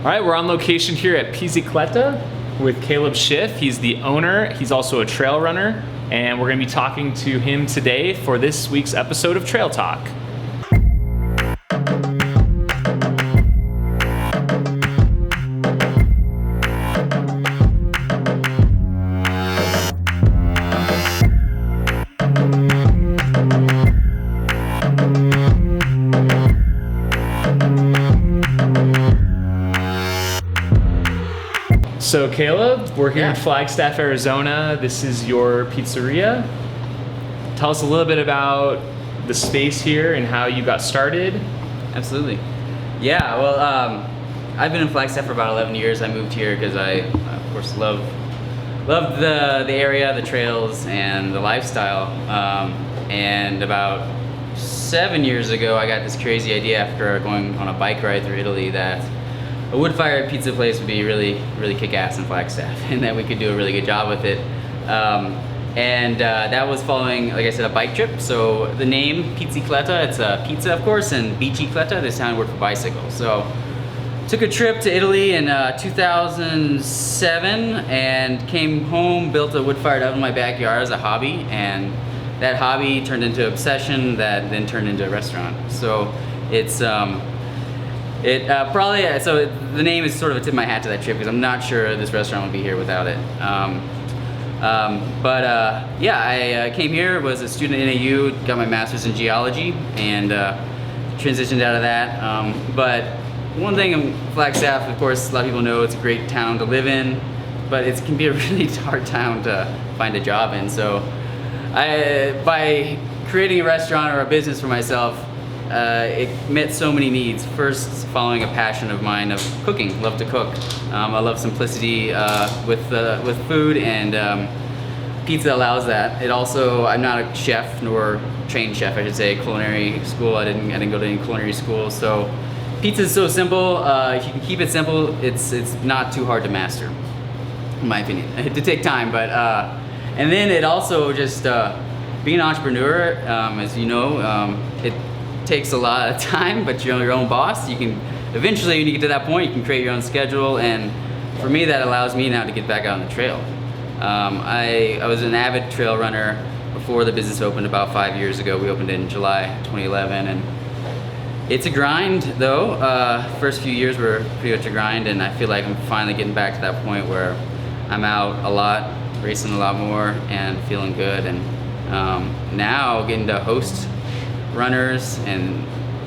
All right, we're on location here at Pizzicletta with Caleb Schiff. He's the owner. He's also a trail runner, and we're going to be talking to him today for this week's episode of Trail Talk. So Caleb, we're here in Flagstaff, Arizona. This is your pizzeria. Tell us a little bit about the space here and how you got started. Absolutely. Yeah, well, I've been in Flagstaff for about 11 years. I moved here because I, of course, love the area, the trails, and the lifestyle. And about 7 years ago, I got this crazy idea after going on a bike ride through Italy that a wood-fired pizza place would be really kick-ass in Flagstaff, and that we could do a really good job with it. That was following, like I said, a bike trip. So the name Pizzicletta, it's a pizza, of course, and Bicicletta, the Italian word for bicycle. So took a trip to Italy in 2007 and came home, built a wood-fired oven in my backyard as a hobby, and that hobby turned into an obsession that then turned into a restaurant. So it's so the name is sort of a tip of my hat to that trip because I'm not sure this restaurant would be here without it. I came here, was a student at NAU, got my master's in geology, and transitioned out of that. But one thing in Flagstaff, of course, a lot of people know it's a great town to live in, but it can be a really hard town to find a job in. So by creating a restaurant or a business for myself, it met so many needs. First, following a passion of mine of cooking, love to cook. I love simplicity with food, and pizza allows that. It also, I'm not a chef nor trained chef, I should say, culinary school. I didn't go to any culinary school. So pizza is so simple. If you can keep it simple, it's not too hard to master, in my opinion. It had to take time, but and then it also just being an entrepreneur, as you know, it takes a lot of time, but you're your own boss. You can eventually, when you get to that point, you can create your own schedule, and for me, that allows me now to get back out on the trail. I was an avid trail runner before the business opened about 5 years ago. We opened in July 2011, and it's a grind though. First few years were pretty much a grind, and I feel like I'm finally getting back to that point where I'm out a lot, racing a lot more, and feeling good, and now getting to host runners, and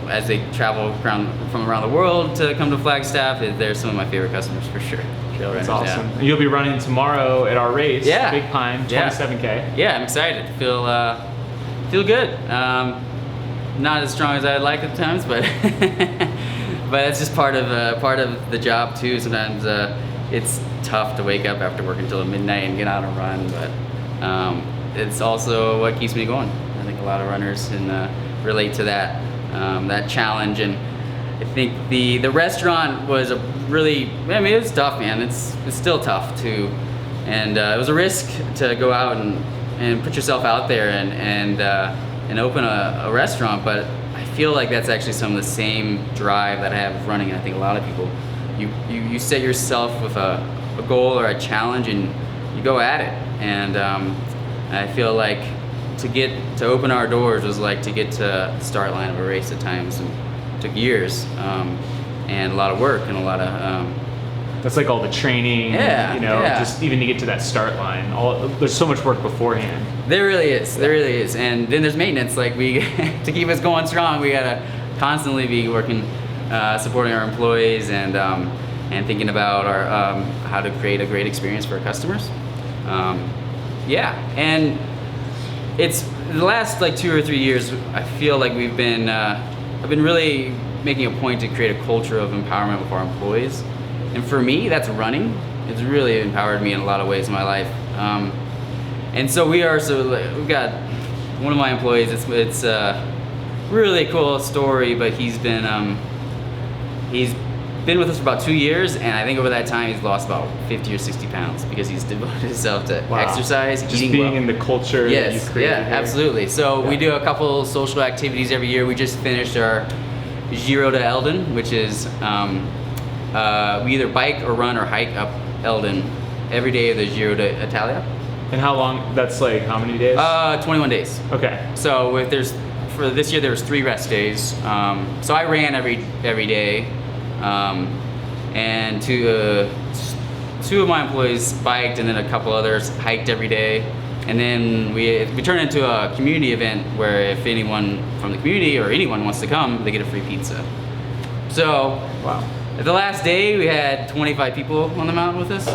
as they travel from around the world to come to Flagstaff, they're some of my favorite customers for sure. Trail That's runners, awesome. yeah. You'll be running tomorrow at our race, Big Pine, 27K. Yeah, I'm excited. Feel good. Not as strong as I'd like at times, but but it's just part of the job too. Sometimes it's tough to wake up after work until midnight and get out and run, but it's also what keeps me going. I think a lot of runners can relate to that challenge, and I think the restaurant was it was tough, man. It's still tough too, and it was a risk to go out and put yourself out there and open a restaurant, but I feel like that's actually some of the same drive that I have with running. I think a lot of people, you set yourself with a goal or a challenge and you go at it, and I feel like to open our doors was like to get to the start line of a race at times, and took years, and a lot of work and a lot of that's like all the training, just even to get to that start line. There's so much work beforehand. There really is, and then there's maintenance. Like to keep us going strong, we gotta constantly be working, supporting our employees, and thinking about our how to create a great experience for our customers. And it's the last 2 or 3 years. I feel like I've been really making a point to create a culture of empowerment with our employees, and for me, that's running. It's really empowered me in a lot of ways in my life. And so we've got one of my employees. It's a really cool story, but he's been with us for about 2 years, and I think over that time he's lost about 50 or 60 pounds because he's devoted himself to exercise, just eating being well. in the culture that you created. Yeah, absolutely. So we do a couple social activities every year. We just finished our Giro de Eldon, which is we either bike or run or hike up Eldon every day of the Giro d'Italia. And how long? That's like how many days? 21 days. Okay. So for this year there was 3 rest days. So I ran every day, and two of my employees biked, and then a couple others hiked every day. And then we turned into a community event where if anyone from the community or anyone wants to come, they get a free pizza. So Wow. the last day we had 25 people on the mountain with us,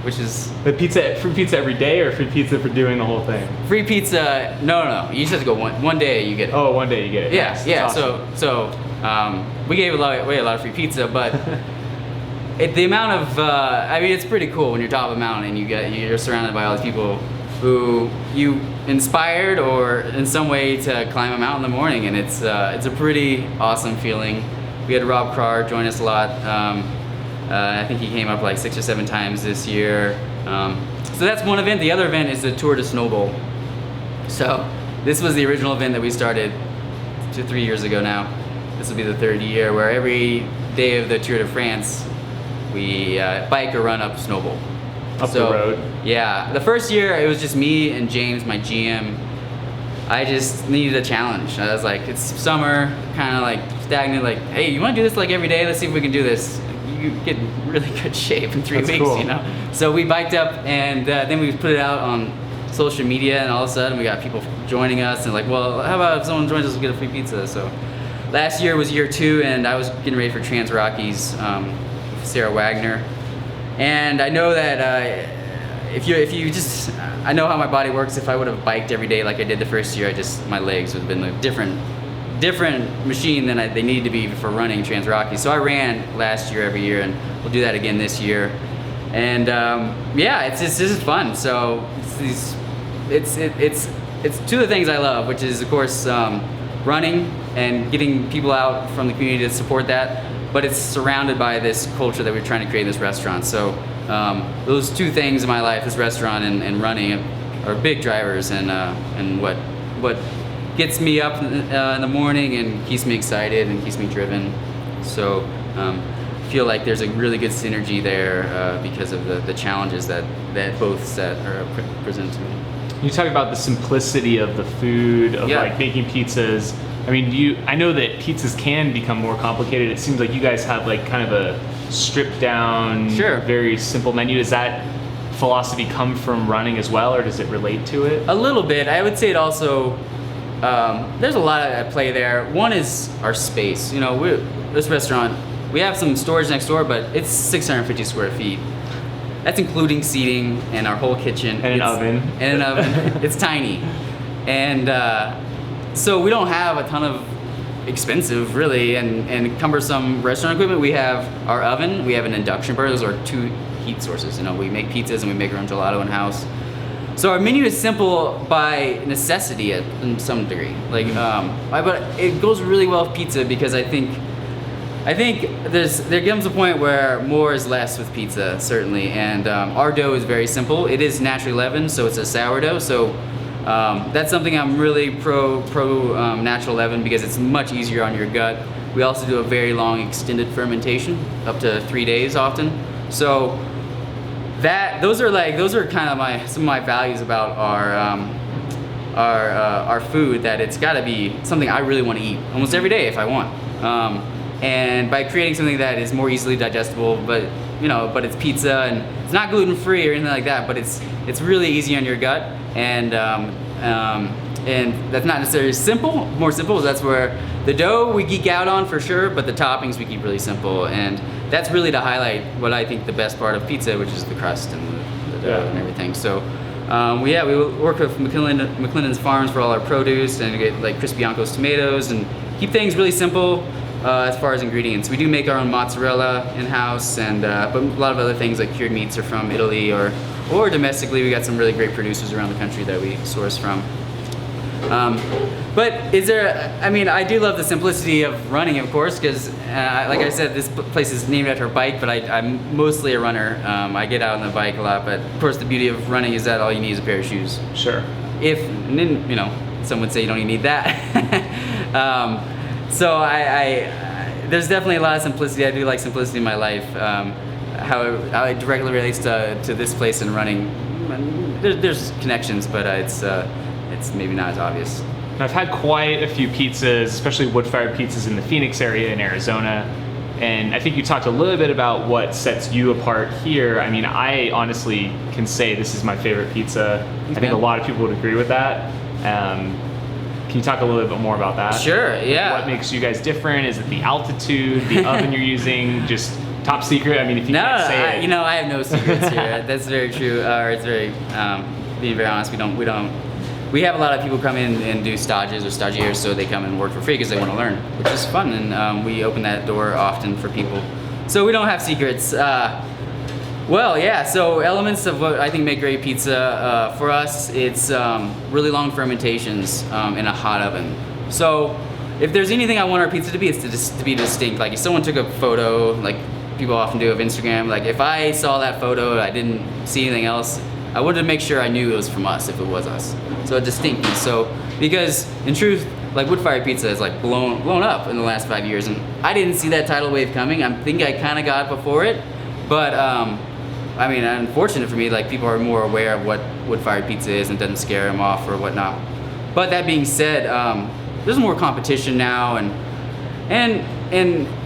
which is The free pizza every day, or free pizza for doing the whole thing? free pizza. No. You just have to go one day. You get it. Oh, one day you get it. Yeah, Nice. yeah. That's awesome. So we gave away a lot of free pizza, but the amount of I mean, it's pretty cool when you're top of a mountain and you're surrounded by all these people who you inspired or in some way to climb a mountain in the morning, and it's a pretty awesome feeling. We had Rob Carr join us a lot. I think he came up like 6 or 7 times this year. So that's one event. The other event is the Tour de Snowball. So this was the original event that we started 3 years ago now. This will be the 3rd year, where every day of the Tour de France, we bike or run up Snowball. Up the road. Yeah. The first year, it was just me and James, my GM. I just needed a challenge. I was like, it's summer, kind of like stagnant, like, hey, you want to do this like every day? Let's see if we can do this. You get in really good shape in 3 That's weeks, cool. you know? So we biked up, and then we put it out on social media, and all of a sudden we got people joining us, and like, well, how about if someone joins us, we'll get a free pizza. So last year was year 2, and I was getting ready for Trans Rockies with Sarah Wagner. And I know that if you just, I know how my body works. If I would have biked every day like I did the first year, my legs would have been a different machine than they needed to be for running Trans Rockies. So I ran last year every year, and we'll do that again this year. And yeah, this is fun. So it's 2 of the things I love, which is of course running and getting people out from the community to support that. But it's surrounded by this culture that we're trying to create in this restaurant. So those 2 things in my life, this restaurant and running, are big drivers, and what gets me up in the morning and keeps me excited and keeps me driven. So I feel like there's a really good synergy there because of the challenges that both set or present to me. You talk about the simplicity of the food, of like making pizzas. I mean, I know that pizzas can become more complicated. It seems like you guys have like kind of a stripped down, very simple menu. Does that philosophy come from running as well, or does it relate to it? A little bit. I would say it also, there's a lot at play there. One is our space. You know, this restaurant, we have some storage next door, but it's 650 square feet. That's including seating and our whole kitchen. And an oven. And an oven. It's tiny. And so we don't have a ton of expensive, really, and cumbersome restaurant equipment. We have our oven, we have an induction burner. Those are 2 heat sources. You know, we make pizzas and we make our own gelato in-house. So our menu is simple by necessity in some degree. Like, but it goes really well with pizza because I think there comes a point where more is less with pizza, certainly. And our dough is very simple. It is naturally leavened, so it's a sourdough. So that's something I'm really pro natural leaven because it's much easier on your gut. We also do a very long extended fermentation, up to 3 days often. So those are kind of some of my values about our food. That it's got to be something I really want to eat almost every day if I want. And by creating something that is more easily digestible, but it's pizza and it's not gluten free or anything like that, but it's really easy on your gut, and that's not necessarily more simple. That's where the dough we geek out on for sure, but the toppings we keep really simple, and that's really to highlight what I think the best part of pizza, which is the crust and the dough and everything. So we work with McClellan's Farms for all our produce, and we get like Chris Bianco's tomatoes, and keep things really simple. As far as ingredients, we do make our own mozzarella in-house, and but a lot of other things like cured meats are from Italy or domestically. We got some really great producers around the country that we source from. But I do love the simplicity of running, of course, because like I said, this place is named after a bike, but I'm mostly a runner. I get out on the bike a lot, but of course the beauty of running is that all you need is a pair of shoes. Sure. And then, some would say you don't even need that. So there's definitely a lot of simplicity. I do like simplicity in my life. How it directly relates to this place and running, there's connections, but it's maybe not as obvious. I've had quite a few pizzas, especially wood-fired pizzas in the Phoenix area in Arizona, and I think you talked a little bit about what sets you apart here. I mean, I honestly can say this is my favorite pizza. I think a lot of people would agree with that. Can you talk a little bit more about that? Sure, yeah. What makes you guys different? Is it the altitude, the oven you're using, just top secret? I mean, if you can't say it. You know, I have no secrets here. That's very true. It's very, being very honest, we have a lot of people come in and do stages or stagiaires, so they come and work for free because they want to learn, which is fun, and we open that door often for people. So we don't have secrets. Well, yeah, so elements of what I think make great pizza, for us, it's really long fermentations in a hot oven. So if there's anything I want our pizza to be, it's to be distinct. Like if someone took a photo, like people often do of Instagram, like if I saw that photo and I didn't see anything else, I wanted to make sure I knew it was from us if it was us. So a distinctness. So, because in truth, like wood-fired pizza is like blown up in the last 5 years, and I didn't see that tidal wave coming. I think I kind of got it before it, but I mean, unfortunate for me, like people are more aware of what wood-fired pizza is and it doesn't scare them off or whatnot. But that being said, there's more competition now, and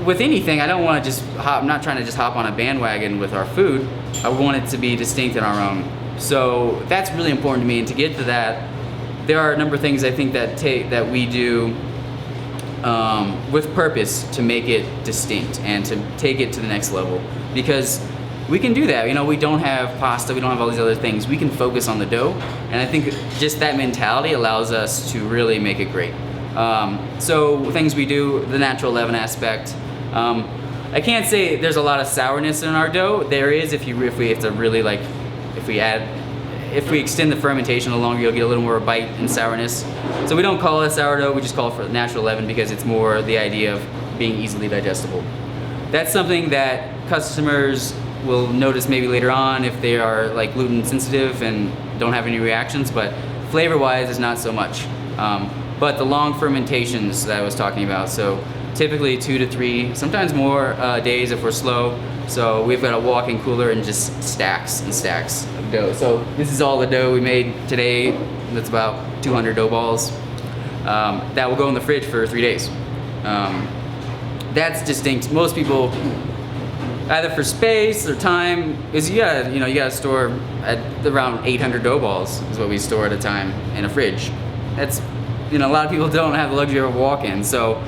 with anything, I don't want to just hop. I'm not trying to just hop on a bandwagon with our food. I want it to be distinct in our own. So that's really important to me. And to get to that, there are a number of things I think that we do with purpose to make it distinct and to take it to the next level. Because we can do that. You know, we don't have pasta, we don't have all these other things. We can focus on the dough, and I think just that mentality allows us to really make it great. So things we do, the natural leaven aspect. I can't say there's a lot of sourness in our dough. There is if we extend the fermentation a little longer, you'll get a little more bite and sourness. So we don't call it sourdough, we just call it for natural leaven because it's more the idea of being easily digestible. That's something that customers will notice maybe later on if they are like gluten sensitive and don't have any reactions, but flavor wise is not so much. But the long fermentations that I was talking about, so typically 2 to 3, sometimes more days if we're slow. So we've got a walk-in cooler and just stacks and stacks of dough. So this is all the dough we made today. That's about 200 dough balls. That will go in the fridge for 3 days. That's distinct. Most people, either for space or time, is you gotta store at around 800 dough balls is what we store at a time in a fridge. That's, a lot of people don't have the luxury of a walk-in. So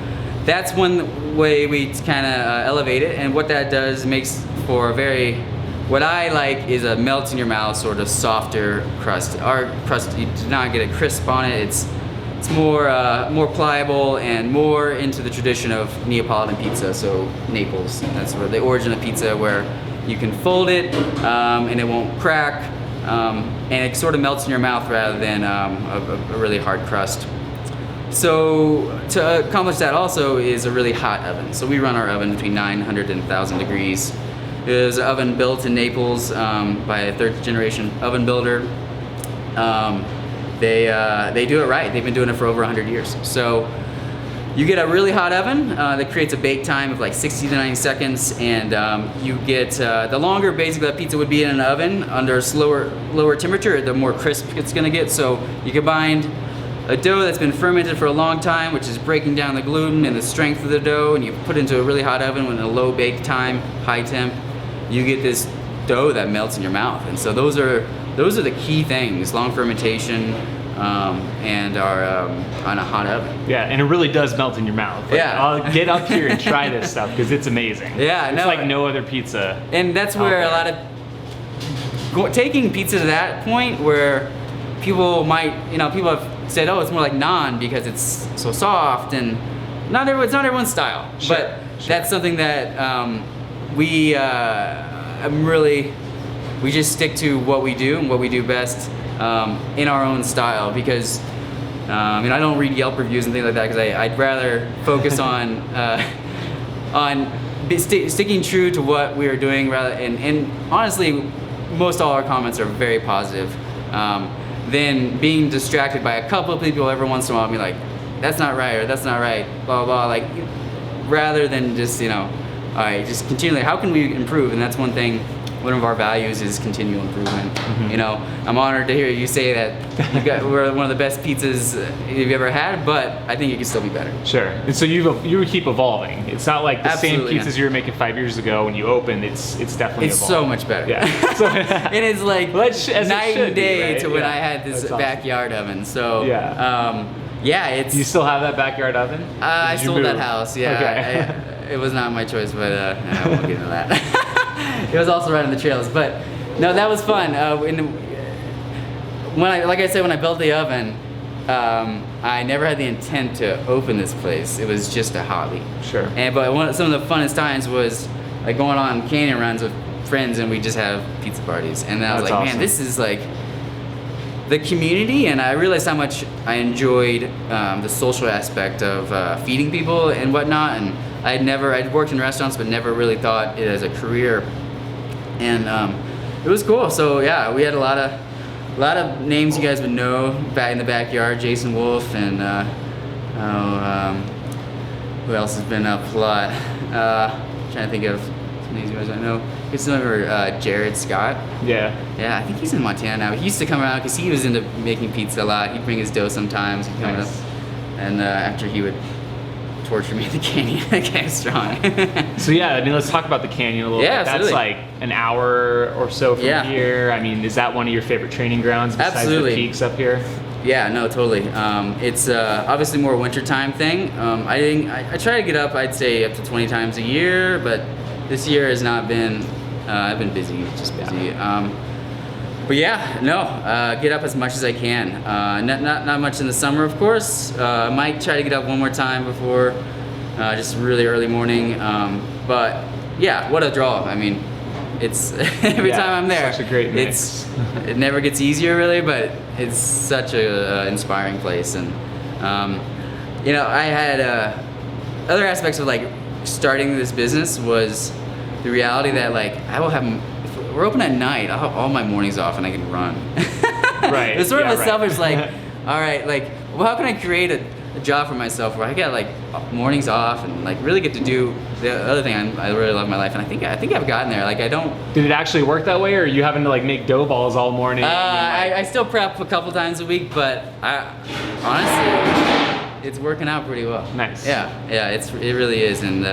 that's one way we kind of elevate it, and what that does makes for a very, what I like is a melt in your mouth sort of softer crust. Our crust, you do not get a crisp on it. It's more pliable and more into the tradition of Neapolitan pizza, so Naples. That's where the origin of pizza, where you can fold it and it won't crack, and it sort of melts in your mouth rather than a really hard crust. So to accomplish that also is a really hot oven. So we run our oven between 900 and 1,000 degrees. It is an oven built in Naples by a third generation oven builder. They do it right. They've been doing it for over 100 years. So you get a really hot oven that creates a bake time of like 60 to 90 seconds, and you get the longer basically that pizza would be in an oven under a lower temperature, the more crisp it's going to get. So you combine a dough that's been fermented for a long time, which is breaking down the gluten and the strength of the dough, and you put it into a really hot oven with a low bake time, high temp, you get this dough that melts in your mouth. And so those are the key things: long fermentation and our on a hot oven. Yeah, and it really does melt in your mouth. Like, yeah, I'll get up here and try this stuff because it's amazing. Yeah, it's like no other pizza. And that's where a lot of taking pizza to that point where people might, people have said, oh, it's more like naan because it's so soft, and it's not everyone's style. Sure, but sure. That's something that we just stick to what we do and what we do best in our own style, because I don't read Yelp reviews and things like that, because I'd rather focus on sticking true to what we are doing, rather, and honestly most all our comments are very positive. Then being distracted by a couple of people every once in a while, be like, that's not right, or that's not right, blah blah blah. Like, rather than just, all right, just continually, how can we improve? And that's one thing, one of our values is continual improvement. I'm honored to hear you say that we're one of the best pizzas you've ever had, but I think it can still be better. Sure. And so you keep evolving. It's not like the Absolutely, same pizzas you were making 5 years ago when you opened. It's definitely It's evolved. so much better. Yeah. So, it is like as night and day be, right? to when I had this backyard oven. So it's. You still have that backyard oven? I sold move? that house. Yeah. Okay. It was not my choice, but I won't get into that. It was also right on the trails, but no, that was fun. When I built the oven, I never had the intent to open this place. It was just a hobby. Sure. But some of the funnest times was like going on canyon runs with friends, and we just have pizza parties. And then I was like, man, this is like the community, and I realized how much I enjoyed the social aspect of feeding people and whatnot. And I'd worked in restaurants, but never really thought it as a career. And it was cool. So yeah, we had a lot of names you guys would know back in the backyard. Jason Wolf and who else has been up a lot? Trying to think of some names you guys might know. You guys remember Jared Scott? Yeah. Yeah, I think he's in Montana now. He used to come around because he was into making pizza a lot. He'd bring his dough sometimes. He'd come up, and after he would torture me in the canyon, I got strong. So yeah, I mean, let's talk about the canyon a little bit. Absolutely. That's like an hour or so from here. I mean, is that one of your favorite training grounds besides the peaks up here? Yeah, no, totally. It's obviously more a wintertime thing. I try to get up, I'd say up to 20 times a year, but this year has not been, I've been busy, just busy. But yeah, no, get up as much as I can. Not much in the summer, of course. I might try to get up one more time before, just really early morning. But yeah, what a draw. I mean, it's every time I'm there. Such a great mix. It never gets easier really, but it's such a inspiring place. And I had other aspects of like starting this business was the reality that like I will have. If we're open at night, I'll have all my mornings off and I can run. Right. It's sort of a selfish like, all right, like, well, how can I create a job for myself where I get like mornings off and like really get to do the other thing I really love in my life, and I think I've gotten there. Like I don't. Did it actually work that way, or are you having to like make dough balls all morning? I still prep a couple times a week, but honestly, it's working out pretty well. Nice. Yeah, it really is, and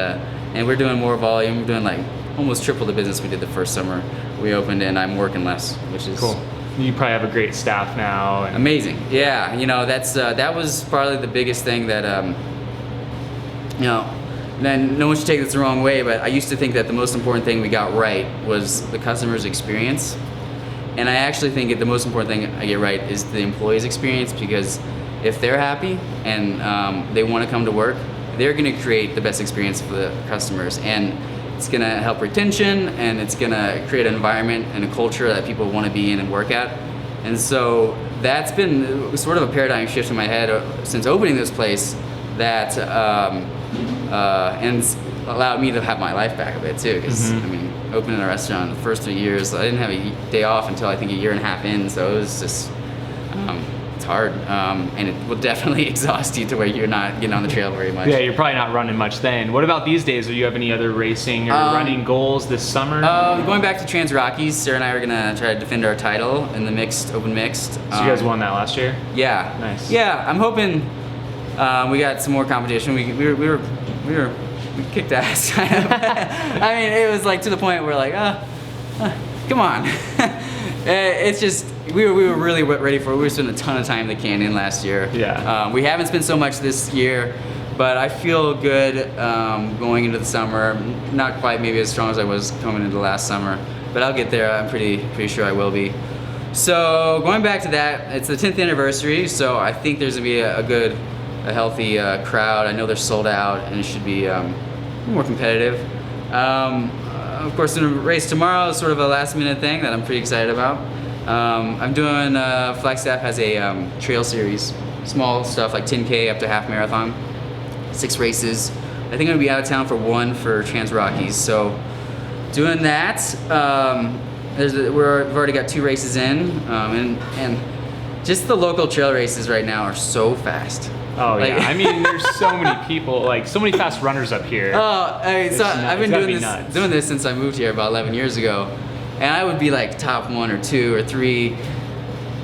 we're doing more volume. We're doing like almost triple the business we did the first summer we opened, and I'm working less, which is cool. You probably have a great staff now. Amazing. Yeah, that's that was probably the biggest thing that then no one should take this the wrong way, but I used to think that the most important thing we got right was the customer's experience, and I actually think the most important thing I get right is the employee's experience, because if they're happy and they want to come to work, they're going to create the best experience for the customers, and it's going to help retention, and it's going to create an environment and a culture that people want to be in and work at. And so that's been sort of a paradigm shift in my head since opening this place, that and allowed me to have my life back a bit too, because I mean, opening a restaurant the first 3 years, I didn't have a day off until I think a year and a half in, so it was just it's hard, and it will definitely exhaust you to where you're not getting on the trail very much. Yeah, you're probably not running much then. What about these days? Do you have any other racing or running goals this summer? Going back to Trans Rockies, Sarah and I are gonna try to defend our title in the open mixed. So you guys won that last year? Yeah. Nice. Yeah, I'm hoping we got some more competition. We kicked ass. Kind of. I mean, it was like to the point where like, come on. It's just we were really ready for it. We were spending a ton of time in the canyon last year. Yeah. We haven't spent so much this year, but I feel good going into the summer. Not quite maybe as strong as I was coming into last summer, but I'll get there. I'm pretty sure I will be. So going back to that, it's the 10th anniversary, so I think there's gonna be a healthy crowd. I know they're sold out, and it should be more competitive. Of course, the race tomorrow is sort of a last-minute thing that I'm pretty excited about. I'm doing, Flagstaff has a trail series, small stuff like 10K up to half marathon, 6 races. I think I'm gonna be out of town for one for Trans Rockies, so doing that. We've already got 2 races in, and just the local trail races right now are so fast. Oh yeah, I mean, there's so many people, like so many fast runners up here. Oh, I've been doing this since I moved here about 11 years ago, and I would be like top 1 or 2 or 3.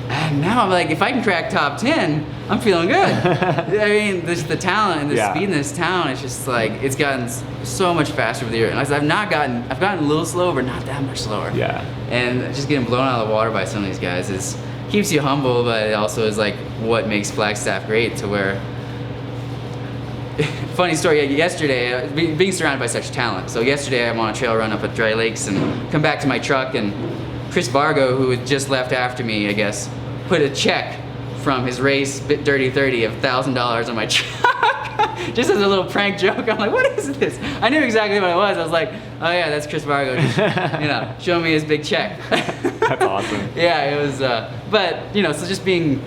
And now I'm like, if I can crack top 10, I'm feeling good. I mean, the talent and the speed in this town, it's just like, it's gotten so much faster with the year. And I've gotten a little slower, but not that much slower. Yeah. And just getting blown out of the water by some of these guys keeps you humble, but it also is like what makes Flagstaff great, to where, funny story, yesterday, being surrounded by such talent. So yesterday I'm on a trail run up at Dry Lakes and come back to my truck, and Chris Vargo, who had just left after me, I guess, put a check from his race Dirty 30 of $1,000 on my truck. Just as a little prank joke. I'm like, what is this? I knew exactly what it was. I was like, oh yeah, that's Chris Vargo, just, showing me his big check. That's awesome. Yeah, it was, but, so just being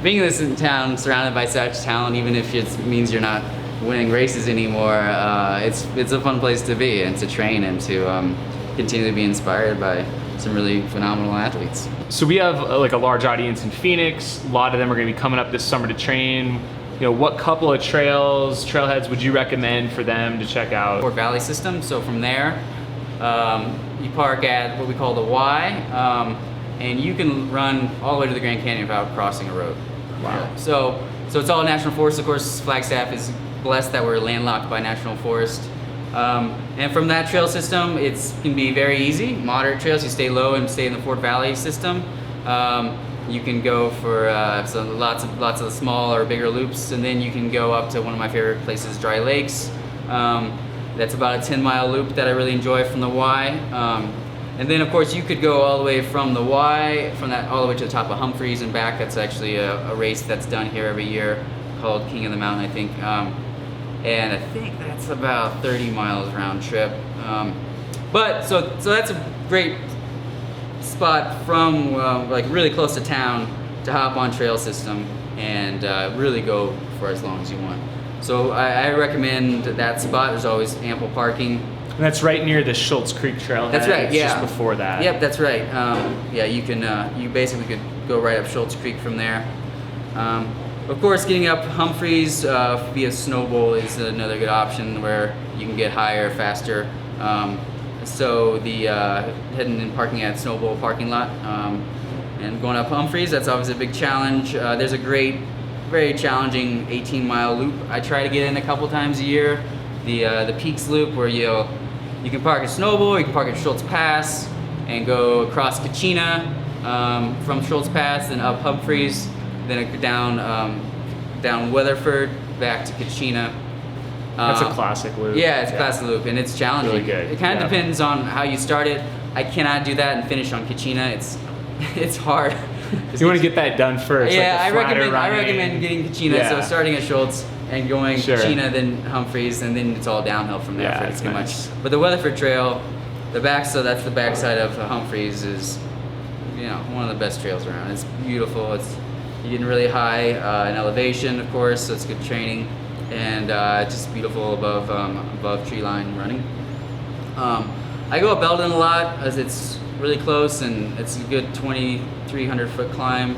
in this town, surrounded by such talent, even if it means you're not winning races anymore, it's a fun place to be and to train and to continue to be inspired by some really phenomenal athletes. So we have like a large audience in Phoenix. A lot of them are going to be coming up this summer to train. What couple of trailheads would you recommend for them to check out? Fort Valley system. So from there, you park at what we call the Y, and you can run all the way to the Grand Canyon without crossing a road. Wow. So it's all national forest. Of course, Flagstaff is blessed that we're landlocked by national forest. And from that trail system, it can be very easy. Moderate trails, you stay low and stay in the Fort Valley system. You can go for lots of small or bigger loops, and then you can go up to one of my favorite places, Dry Lakes. That's about a 10-mile loop that I really enjoy from the Y. And then, of course, you could go all the way from the Y, all the way to the top of Humphreys and back. That's actually a race that's done here every year called King of the Mountain, I think. And I think that's about 30 miles round trip. But so that's a great spot from like really close to town to hop on trail system and really go for as long as you want. So I recommend that spot. There's always ample parking. And that's right near the Schultz Creek Trailhead. That's right. Yeah. Just before that. Yep, that's right. Yeah, you can. You basically could go right up Schultz Creek from there. Of course, getting up Humphreys via Snowbowl is another good option where you can get higher, faster. So the heading and parking at Snowbowl parking lot and going up Humphreys, that's obviously a big challenge. There's a great, very challenging 18-mile loop. I try to get in a couple times a year. The Peaks Loop, where you can park at Snowbowl, you can park at Schultz Pass and go across Kachina from Schultz Pass, then up Humphreys, then down Weatherford, back to Kachina. That's a classic loop. Yeah, it's a classic loop, and it's challenging. Really good. It kind of depends on how you start it. I cannot do that and finish on Kachina. It's hard. You want to get that done first. Yeah, like I recommend getting Kachina. Yeah. So starting at Schultz and going Kachina, then Humphreys, and then it's all downhill from there. Yeah, pretty nice. much. But the Weatherford Trail, that's the backside of Humphreys, is one of the best trails around. It's beautiful. You're getting really high in elevation, of course, so it's good training, and just beautiful above tree line running. I go up Eldon a lot as it's really close, and it's a good 2,300 foot climb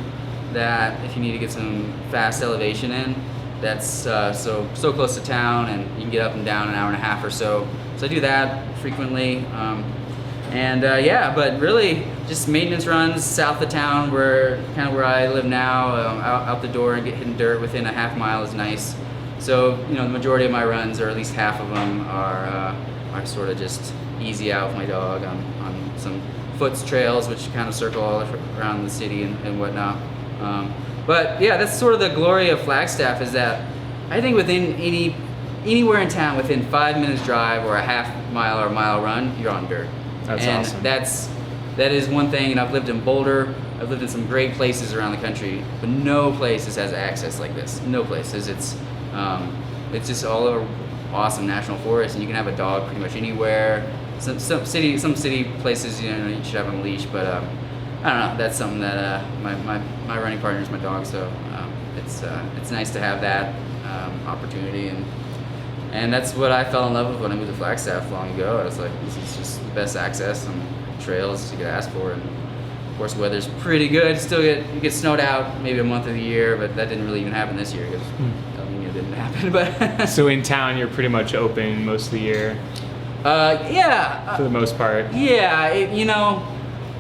that if you need to get some fast elevation in, that's so close to town, and you can get up and down an hour and a half or so. So I do that frequently. But really just maintenance runs south of town, where I live now, out the door and get hitting dirt within a half mile is nice. So the majority of my runs, or at least half of them, are sort of just easy out with my dog on some foots trails, which kind of circle all around the city and whatnot. But yeah, that's sort of the glory of Flagstaff, is that I think within anywhere in town, within 5 minutes drive or a half mile or mile run, you're on dirt. That's awesome. That is one thing, and I've lived in Boulder, I've lived in some great places around the country, but no place has access like this. No places. It's just all over awesome national forest, and you can have a dog pretty much anywhere. Some city places, you should have them on a leash, but I don't know. That's something that my running partner is my dog, so it's nice to have that opportunity, and that's what I fell in love with when I moved to Flagstaff long ago. I was like, this is just the best access and trails you could ask for, and of course weather's pretty good. You get snowed out maybe a month of the year, but that didn't really even happen this year because happen. But so in town, you're pretty much open most of the year. Yeah. For the most part. Yeah, it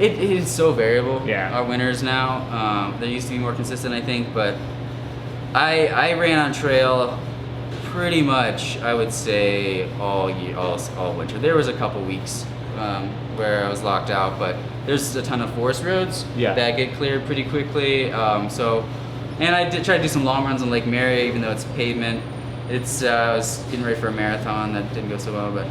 is so variable. Yeah. Our winters now, they used to be more consistent, I think, but I ran on trail pretty much, I would say, all winter. There was a couple weeks where I was locked out, but there's a ton of forest roads that get cleared pretty quickly. And I did try to do some long runs on Lake Mary, even though it's pavement. I was getting ready for a marathon that didn't go so well, but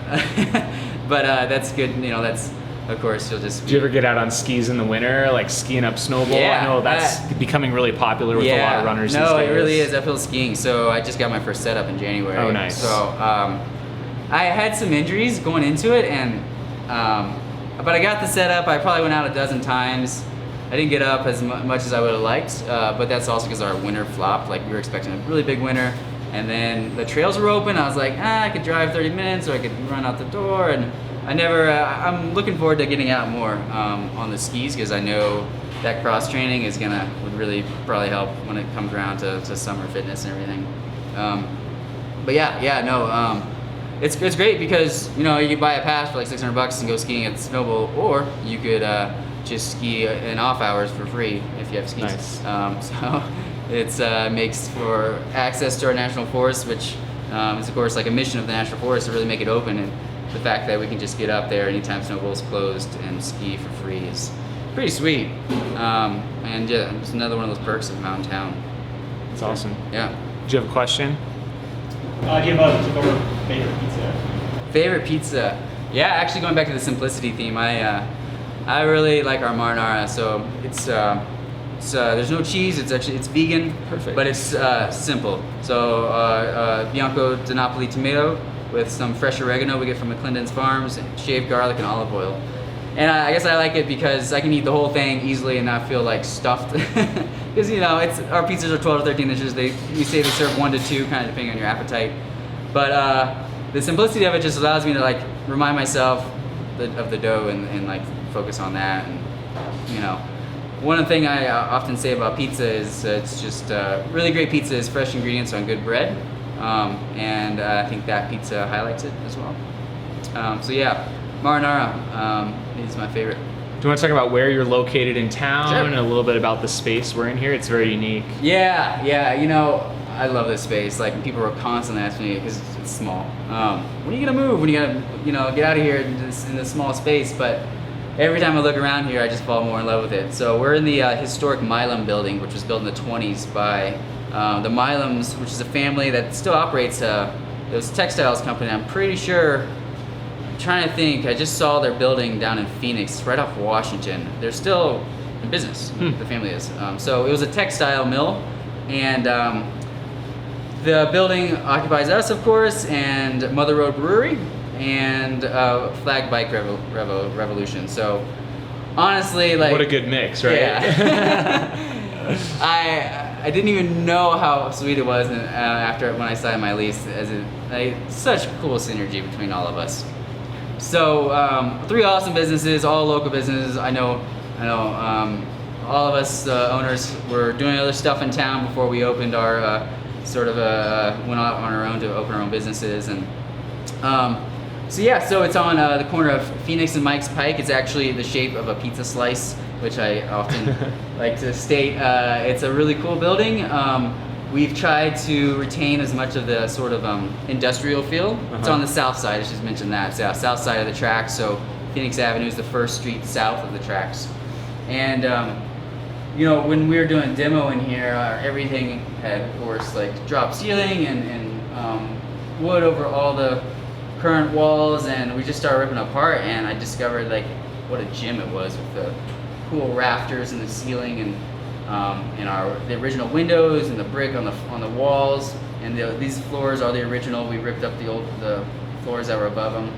but that's good. That's, of course, you'll just. Do you ever get out on skis in the winter, like skiing up snowball? Yeah, I know that's becoming really popular with a lot of runners these days. No, it really is uphill skiing. So I just got my first setup in January. Oh, nice. So I had some injuries going into it, and but I got the setup. I probably went out a dozen times. I didn't get up as much as I would have liked, but that's also because our winter flopped. Like, we were expecting a really big winter, and then the trails were open. I was like, I could drive 30 minutes, or I could run out the door, and I'm looking forward to getting out more on the skis, because I know that cross training would really probably help when it comes around to summer fitness and everything. But it's great because you can buy a pass for like $600 and go skiing at Snowball, or you could just ski in off hours for free if you have skis. Nice. So it's makes for access to our national forest, which is of course like a mission of the national forest to really make it open, and the fact that we can just get up there anytime Snowball's closed and ski for free is pretty sweet. And yeah, it's another one of those perks of Mountain Town. That's awesome. Yeah. Do you have a question? Do you have a particular favorite pizza? Favorite pizza? Yeah, actually going back to the simplicity theme, I really like our marinara. So it's there's no cheese. It's vegan. Perfect. But it's simple. So Bianco di Napoli tomato with some fresh oregano we get from McClendon's Farms, and shaved garlic and olive oil. And I guess I like it because I can eat the whole thing easily and not feel like stuffed. Because our pizzas are 12 to 13 inches. We say they serve 1 to 2, kind of depending on your appetite. But the simplicity of it just allows me to like remind myself of the dough and like focus on that. And one thing I often say about pizza is it's just really great pizza is fresh ingredients on good bread, and I think that pizza highlights it as well. So yeah, marinara is my favorite. Do you want to talk about where you're located in town, Sure. and a little bit about the space we're in here? It's very unique. Yeah. I love this space. Like, people are constantly asking me because it's small. When are you gonna move? When are you gonna get out of here in this small space? But every time I look around here, I just fall more in love with it. So we're in the historic Milam building, which was built in the 20s by the Milams, which is a family that still operates those textiles company. I'm pretty sure. I'm trying to think. I just saw their building down in Phoenix, right off Washington. They're still in business. The family is. So it was a textile mill, and the building occupies us, of course, and Mother Road Brewery, and Flag Bike Revolution. So honestly, like, What a good mix, right? Yeah. I didn't even know how sweet it was when I signed my lease, such cool synergy between all of us. So 3 awesome businesses, all local businesses. I know. All of us owners were doing other stuff in town before we opened our went out on our own to open our own businesses. And so it's on the corner of Phoenix and Mike's Pike. It's actually the shape of a pizza slice, which I often like to state. It's a really cool building. We've tried to retain as much of the sort of industrial feel. It's on the south side. I should mention that. It's south side of the tracks. So Phoenix Avenue is the first street south of the tracks. And when we were doing demo in here, everything had, of course, like drop ceiling and wood over all the current walls, and we just started ripping apart. And I discovered like what a gym it was with the cool rafters in the ceiling, and the original windows and the brick on the walls, and these floors are the original. We ripped up the floors that were above them,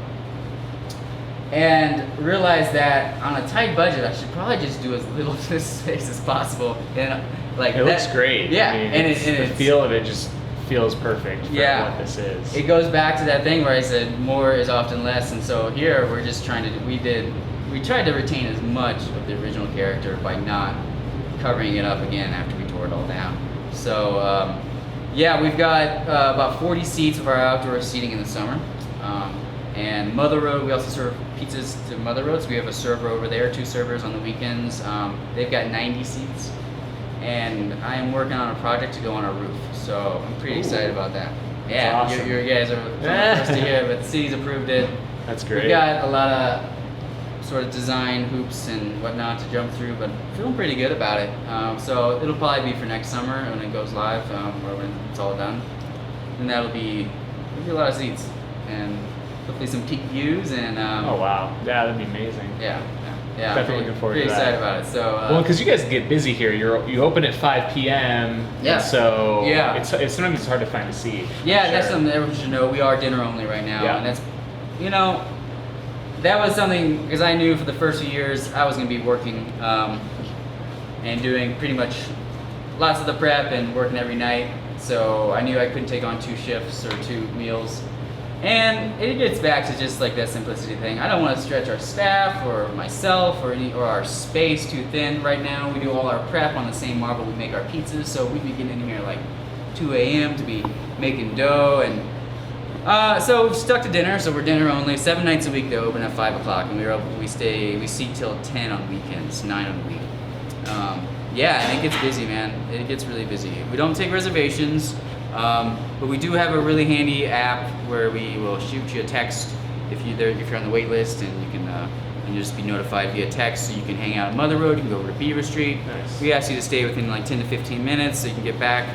and realized that on a tight budget, I should probably just do as little of this space as possible. And like It looks great. Yeah, I mean, and the feel of it just feels perfect for what this is. It goes back to that thing where I said more is often less, and so here we're just trying to. We tried to retain as much of the original character by not covering it up again after we tore it all down. So Yeah, we've got about 40 seats of our outdoor seating in the summer. And Mother Road, we also serve pizzas to Mother Road, so we have a server over there, 2 servers on the weekends. They've got 90 seats, and I am working on a project to go on our roof, so I'm pretty excited about that. Yeah, awesome. you guys are the first to hear, but the city's approved it. That's great. We've got a lot of sort of design hoops and whatnot to jump through, but feeling pretty good about it. So it'll probably be for next summer when it goes live, or when it's all done. And that'll be a lot of seats and hopefully some peak views and. Oh wow! Yeah, that'd be amazing. Yeah. Definitely looking forward to that. Pretty excited about it. So. Well, because you guys get busy here. You open at 5 p.m. Yeah. So yeah. It's sometimes it's hard to find a seat. Yeah, that's something that everyone should know. We are dinner only right now, and that's, that was something because I knew for the first few years I was going to be working and doing pretty much lots of the prep and working every night. So I knew I couldn't take on 2 shifts or 2 meals. And it gets back to just like that simplicity thing. I don't want to stretch our staff or myself or our space too thin right now. We do all our prep on the same marble we make our pizzas, so we'd be getting in here like 2 a.m. to be making dough. And so we've stuck to dinner, so we're dinner only. 7 nights a week they open at 5 o'clock, and we seat till 10 on weekends, 9 on the week. Yeah, and it gets busy, man. It gets really busy. We don't take reservations. But we do have a really handy app where we will shoot you a text if you're on the wait list, and you can just be notified via text, so you can hang out on Mother Road, you can go over to Beaver Street. Nice. We ask you to stay within like 10 to 15 minutes so you can get back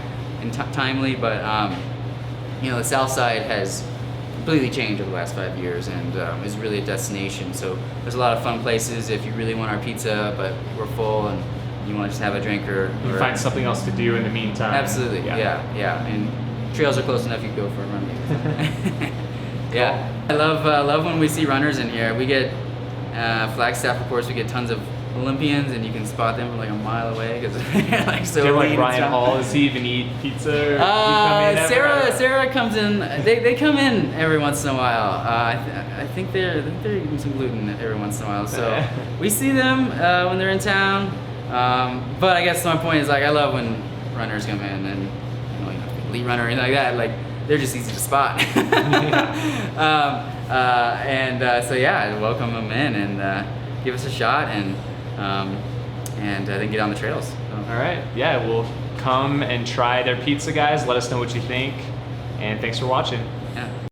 in timely, but the South Side has completely changed over the last 5 years and is really a destination. So there's a lot of fun places if you really want our pizza, but we're full and you want to just have a drink or find something else to do in the meantime. Absolutely, yeah. And trails are close enough, you can go for a run. Yeah, I love when we see runners in here. We get Flagstaff, of course. We get tons of Olympians, and you can spot them from like a mile away because they're like so. Do like Ryan Hall? Does he even eat pizza? Sarah comes in. They come in every once in a while. I think they're eating some gluten every once in a while. So we see them when they're in town. But I guess my point is like I love when runners come in and elite runner or anything like that. Like they're just easy to spot. So yeah, welcome them in and give us a shot and then get on the trails. So. All right, yeah, we'll come and try their pizza, guys. Let us know what you think, and thanks for watching.